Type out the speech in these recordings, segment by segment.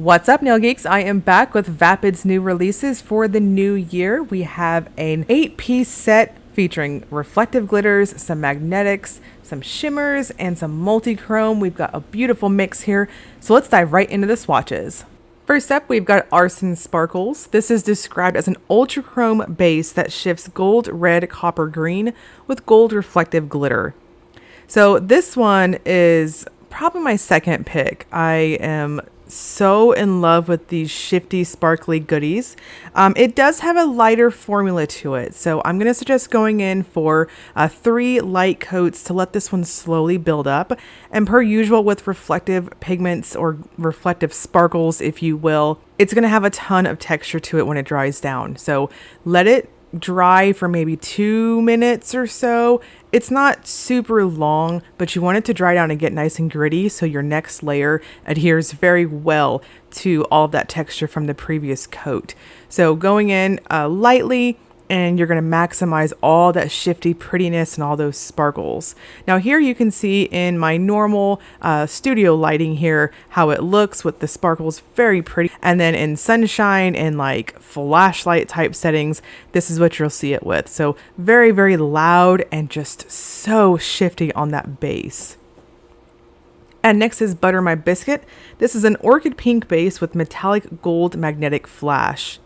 What's up, nail geeks? I am back with Vapid's new releases for the new year. We have an 8-piece set featuring reflective glitters, some magnetics, some shimmers, and some multi-chrome. We've got a beautiful mix here, so let's dive right into the swatches. First up, we've got Arson Sparkles. This is described as an ultra chrome base that shifts gold, red, copper, green with gold reflective glitter. So this one is probably my second pick. I am so in love with these shifty, sparkly goodies. It does have a lighter formula to it, so I'm going to suggest going in for 3 light coats to let this one slowly build up. And per usual with reflective pigments or reflective sparkles, if you will, it's going to have a ton of texture to it when it dries down. So let it dry for maybe 2 minutes or so. It's not super long, but you want it to dry down and get nice and gritty so your next layer adheres very well to all of that texture from the previous coat. So going in lightly, and you're going to maximize all that shifty prettiness and all those sparkles. Now here you can see in my normal studio lighting here how it looks with the sparkles, very pretty. And then in sunshine and like flashlight type settings, this is what you'll see it with. So very, very loud and just so shifty on that base. And next is Butter My Biscuit. This is an orchid pink base with metallic gold magnetic flash.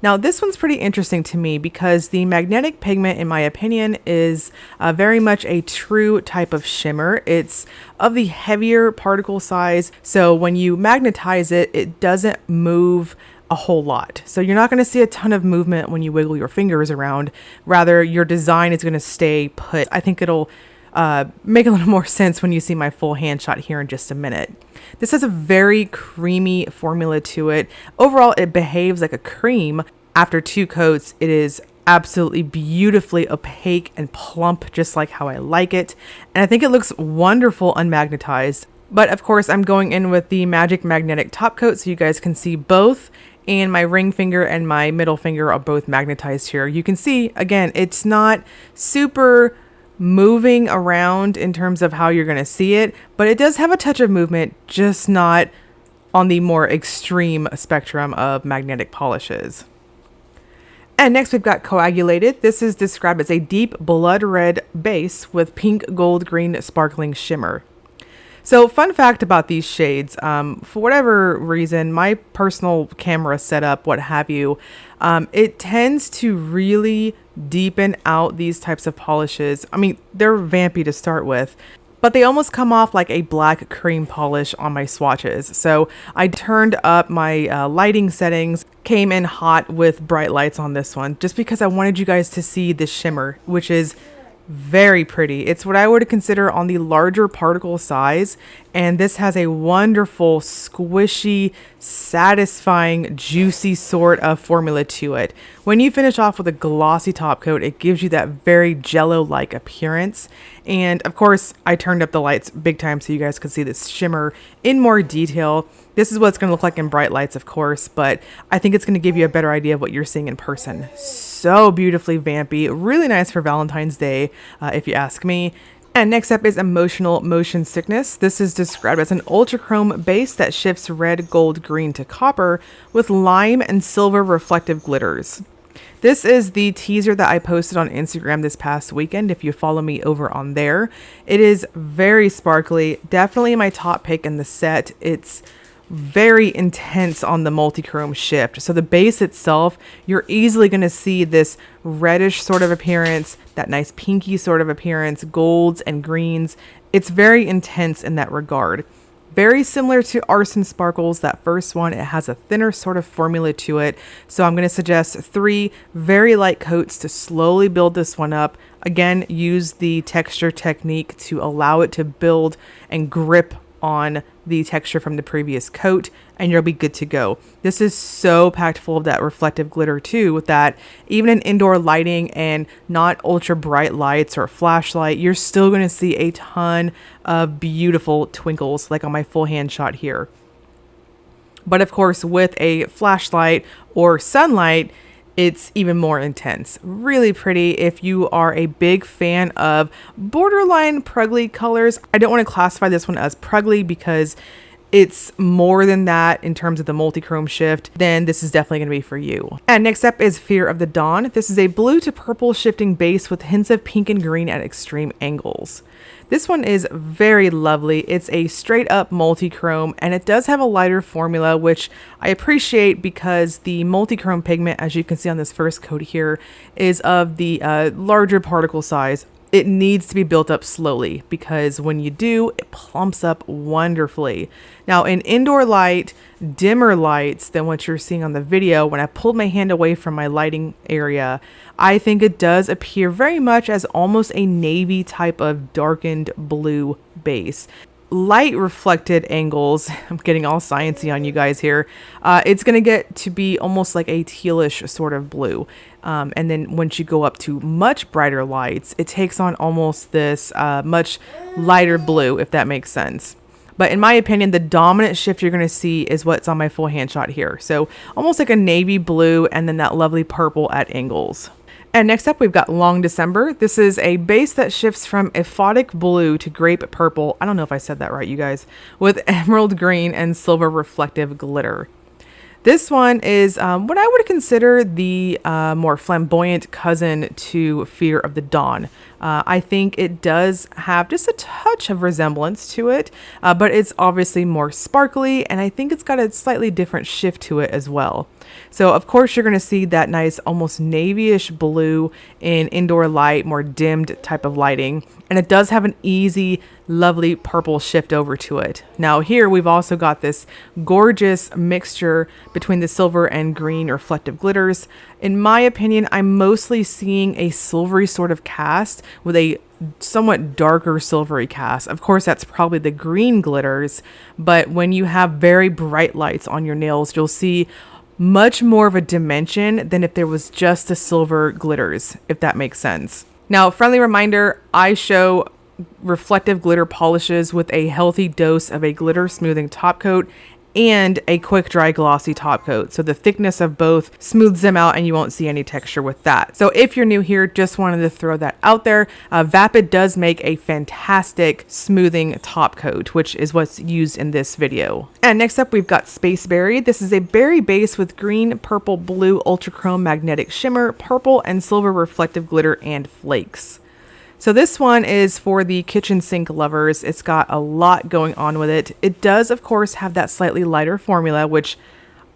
Now this one's pretty interesting to me because the magnetic pigment, in my opinion, is very much a true type of shimmer. It's of the heavier particle size, so when you magnetize it, it doesn't move a whole lot. So you're not going to see a ton of movement when you wiggle your fingers around. Rather, your design is going to stay put. I think it'll make a little more sense when you see my full hand shot here in just a minute. This has a very creamy formula to it. Overall, it behaves like a cream. After 2 coats, it is absolutely beautifully opaque and plump, just like how I like it. And I think it looks wonderful unmagnetized. But of course, I'm going in with the Magic Magnetic Top Coat so you guys can see both. And my ring finger and my middle finger are both magnetized here. You can see, again, it's not super moving around in terms of how you're going to see it, but it does have a touch of movement, just not on the more extreme spectrum of magnetic polishes. And next we've got Coagulated. This is described as a deep blood red base with pink, gold, green sparkling shimmer. So fun fact about these shades, for whatever reason, my personal camera setup, what have you, it tends to really deepen out these types of polishes. I mean, they're vampy to start with, but they almost come off like a black cream polish on my swatches. So I turned up my lighting settings, came in hot with bright lights on this one, just because I wanted you guys to see the shimmer, which is very pretty. It's what I would consider on the larger particle size, and this has a wonderful, squishy, satisfying, juicy sort of formula to it. When you finish off with a glossy top coat, it gives you that very jello-like appearance. And of course, I turned up the lights big time so you guys could see this shimmer in more detail. This is what it's going to look like in bright lights, of course, but I think it's going to give you a better idea of what you're seeing in person. So beautifully vampy, really nice for Valentine's Day, if you ask me. And next up is Emotional Motion Sickness. This is described as an ultra chrome base that shifts red, gold, green to copper with lime and silver reflective glitters. This is the teaser that I posted on Instagram this past weekend, if you follow me over on there. It is very sparkly, definitely my top pick in the set. It's very intense on the multi-chrome shift. So the base itself, you're easily going to see this reddish sort of appearance, that nice pinky sort of appearance, golds and greens. It's very intense in that regard. Very similar to Arson Sparkles, that first one. It has a thinner sort of formula to it. So I'm going to suggest 3 very light coats to slowly build this one up. Again, use the texture technique to allow it to build and grip on the texture from the previous coat, and you'll be good to go. This is so packed full of that reflective glitter too, with that even in indoor lighting and not ultra bright lights or flashlight, you're still going to see a ton of beautiful twinkles like on my full hand shot here. But of course, with a flashlight or sunlight, it's even more intense. Really pretty if you are a big fan of borderline pruggly colors. I don't want to classify this one as pruggly because it's more than that in terms of the multi-chrome shift, then this is definitely going to be for you. And next up is Fear of the Dawn. This is a blue to purple shifting base with hints of pink and green at extreme angles. This one is very lovely. It's a straight up multi-chrome, and it does have a lighter formula, which I appreciate because the multi-chrome pigment, as you can see on this first coat here, is of the larger particle size. It needs to be built up slowly because when you do, it plumps up wonderfully. Now in indoor light, dimmer lights than what you're seeing on the video, when I pulled my hand away from my lighting area, I think it does appear very much as almost a navy type of darkened blue base. Light reflected angles, I'm getting all sciencey on you guys here, it's going to get to be almost like a tealish sort of blue. And then once you go up to much brighter lights, it takes on almost this much lighter blue, if that makes sense. But in my opinion, the dominant shift you're going to see is what's on my full hand shot here. So almost like a navy blue and then that lovely purple at angles. And next up, we've got Long December. This is a base that shifts from aphotic blue to grape purple. I don't know if I said that right, you guys, with emerald green and silver reflective glitter. This one is what I would consider the more flamboyant cousin to Fear of the Dawn. I think it does have just a touch of resemblance to it, but it's obviously more sparkly, and I think it's got a slightly different shift to it as well. So of course you're going to see that nice almost navy-ish blue in indoor light, more dimmed type of lighting, and it does have an easy, lovely purple shift over to it. Now here we've also got this gorgeous mixture between the silver and green reflective glitters. In my opinion, I'm mostly seeing a silvery sort of cast with a somewhat darker silvery cast. Of course, that's probably the green glitters, but when you have very bright lights on your nails, you'll see much more of a dimension than if there was just the silver glitters, if that makes sense. Now, friendly reminder, I show reflective glitter polishes with a healthy dose of a glitter smoothing top coat and a quick dry glossy top coat. So the thickness of both smooths them out and you won't see any texture with that. So if you're new here, just wanted to throw that out there. Vapid does make a fantastic smoothing top coat, which is what's used in this video. And next up, we've got Space Berry. This is a berry base with green, purple, blue, ultra chrome magnetic shimmer, purple, and silver reflective glitter and flakes. So this one is for the kitchen sink lovers. It's got a lot going on with it. It does, of course, have that slightly lighter formula, which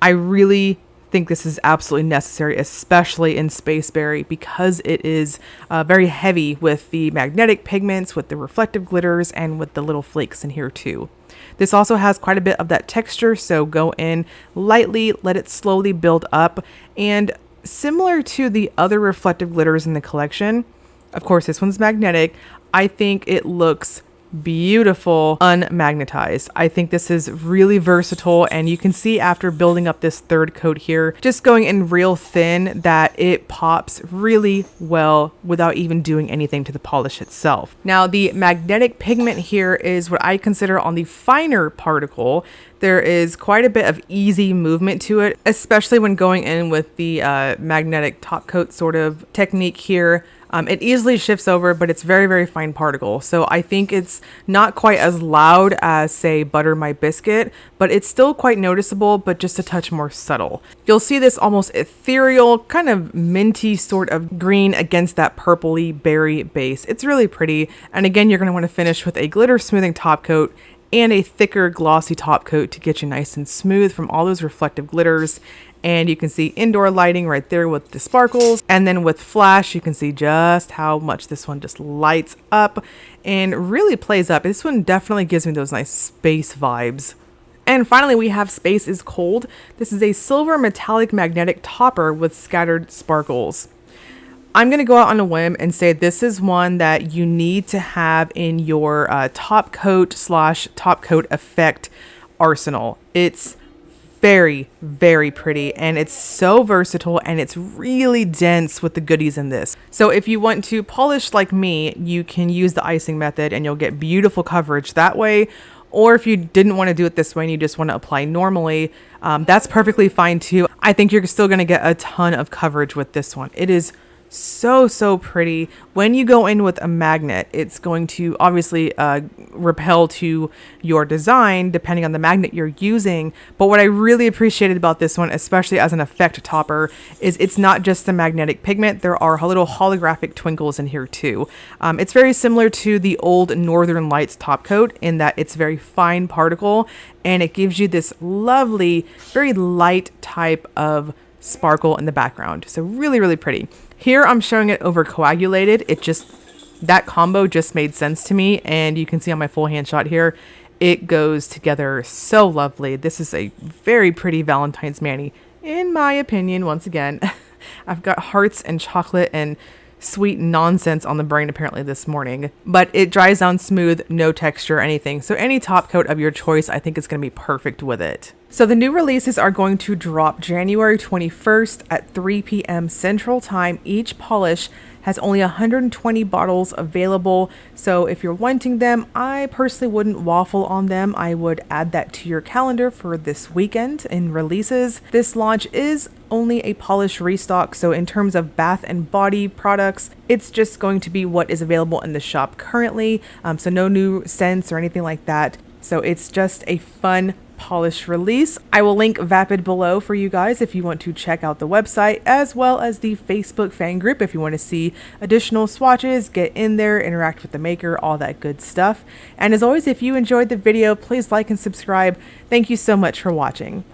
I really think this is absolutely necessary, especially in Space Berry, because it is very heavy with the magnetic pigments, with the reflective glitters, and with the little flakes in here too. This also has quite a bit of that texture, so go in lightly, let it slowly build up, and similar to the other reflective glitters in the collection, of course, this one's magnetic. I think it looks beautiful unmagnetized. I think this is really versatile, and you can see after building up this third coat here, just going in real thin, that it pops really well without even doing anything to the polish itself. Now, the magnetic pigment here is what I consider on the finer particle. There is quite a bit of easy movement to it, especially when going in with the magnetic top coat sort of technique here. It easily shifts over, but it's very, very fine particle. So I think it's not quite as loud as, say, Butter My Biscuit, but it's still quite noticeable, but just a touch more subtle. You'll see this almost ethereal, kind of minty sort of green against that purpley berry base. It's really pretty. And again, you're going to want to finish with a glitter smoothing top coat and a thicker glossy top coat to get you nice and smooth from all those reflective glitters. And you can see indoor lighting right there with the sparkles. And then with flash, you can see just how much this one just lights up and really plays up. This one definitely gives me those nice space vibes. And finally, we have Space is Cold. This is a silver metallic magnetic topper with scattered sparkles. I'm going to go out on a whim and say this is one that you need to have in your top coat / top coat effect arsenal. It's very, very pretty, and it's so versatile, and it's really dense with the goodies in this. So if you want to polish like me, you can use the icing method and you'll get beautiful coverage that way. Or if you didn't want to do it this way and you just want to apply normally, that's perfectly fine too. I think you're still going to get a ton of coverage with this one. It is So pretty. When you go in with a magnet, it's going to obviously repel to your design depending on the magnet you're using. But what I really appreciated about this one, especially as an effect topper, is it's not just the magnetic pigment. There are little holographic twinkles in here too. It's very similar to the old Northern Lights top coat in that it's very fine particle, and it gives you this lovely, very light type of sparkle in the background. So really pretty. Here I'm showing it over Coagulated. That combo just made sense to me, and you can see on my full hand shot here, it goes together so lovely. This is a very pretty Valentine's mani, in my opinion. Once again, I've got hearts and chocolate and sweet nonsense on the brain apparently this morning, but it dries down smooth, no texture or anything. So any top coat of your choice, I think is going to be perfect with it. So the new releases are going to drop January 21st at 3 p.m. Central Time. Each polish has only 120 bottles available. So if you're wanting them, I personally wouldn't waffle on them. I would add that to your calendar for this weekend in releases. This launch is only a polish restock. So in terms of bath and body products, it's just going to be what is available in the shop currently. So no new scents or anything like that. So it's just a fun polish release. I will link Vapid below for you guys if you want to check out the website, as well as the Facebook fan group if you want to see additional swatches, get in there, interact with the maker, all that good stuff. And as always, if you enjoyed the video, please like and subscribe. Thank you so much for watching.